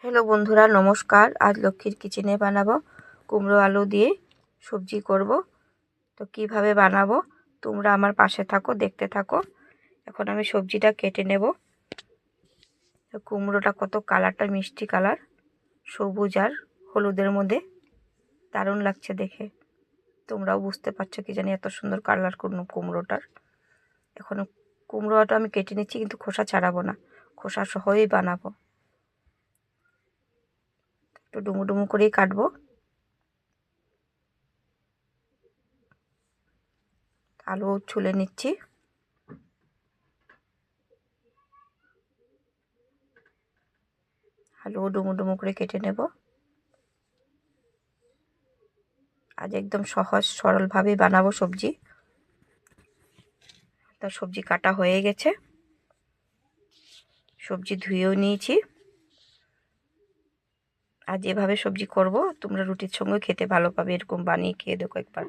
Hello বন্ধুরা, নমস্কার। আজ লক্ষ্মীর কিচেনে বানাবো কুমড়ো আলু দিয়ে সবজি করব। তো কিভাবে বানাবো তোমরা আমার পাশে থাকো, দেখতে থাকো। এখন আমি সবজিটা কেটে নেব। তো কুমড়োটা কত কালারটা মিষ্টি কালার, সবুজ আর হলুদের মধ্যে, দারুণ লাগছে দেখে। তোমরাও বুঝতে পারছো কি জানি এত সুন্দর কালার কুমড়োটার। এখন কুমড়োটা আমি কেটে নিচ্ছি, কিন্তু খোসা ছাড়াবো না, খোসা সহই বানাবো। একটু ডুমু ডুমু করেই কাটবো। আলু ছুলে নিচ্ছি। আলু ডুমু ডুমু করে কেটে নেব। আজ একদম সহজ সরলভাবেই বানাবো সবজি। তো সবজি কাটা হয়ে গেছে, সবজি ধুয়েও নিয়েছি। আর যেভাবে সবজি করব তোমরা রুটির সঙ্গে খেতে ভালো পাবে, এরকম বানিয়ে খেয়ে দেখো একবার।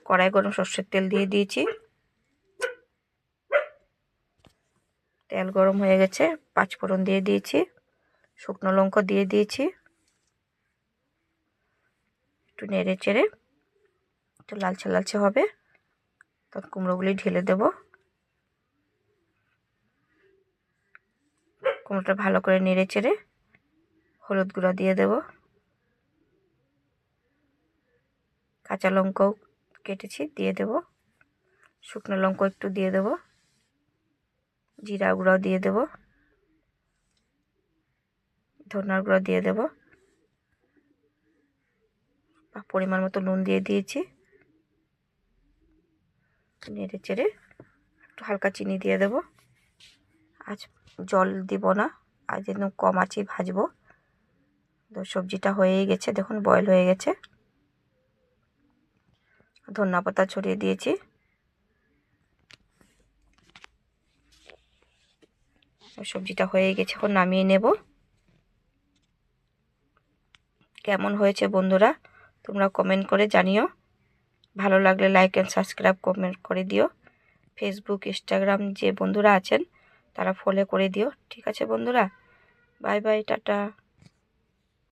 কড়াই গরম সর্ষের তেল দিয়ে দিয়েছি। তেল গরম হয়ে গেছে, পাঁচফোড়ন দিয়ে দিয়েছি, শুকনো লঙ্কা দিয়ে দিয়েছি। একটু নেড়ে চেড়ে একটু লালচে লালচে হবে, তখন কুমড়োগুলি ঢেলে দেব। কুমড়োটা ভালো করে নেড়ে চেড়ে হলুদ গুঁড়া দিয়ে দেব। কাঁচা লঙ্কাও কেটেছি দিয়ে দেব। শুকনো লঙ্কা একটু দিয়ে দেব। জিরা গুঁড়াও দিয়ে দেব। ধনিয়ার গুঁড়ো দিয়ে দেব। পরিমাণ মতো নুন দিয়ে দিয়েছি। নেড়ে চেড়ে একটু হালকা চিনি দিয়ে দেব। আজ জল দিব না, আজ একদম কম আঁচে ভাজবো। তো সবজিটা হয়েই গেছে, দেখুন বয়েল হয়ে গেছে। ধনিয়া পাতা ছড়িয়ে দিয়েছি। সবজিটা হয়ে গেছে, এখন নামিয়ে নেব। কেমন হয়েছে বন্ধুরা তোমরা কমেন্ট করে জানিও। ভালো লাগলে লাইক অ্যান্ড সাবস্ক্রাইব কমেন্ট করে দিও। ফেসবুক ইনস্টাগ্রাম যে বন্ধুরা আছেন তারা ফলো করে দিও। ঠিক আছে বন্ধুরা, বাই বাই, টাটা।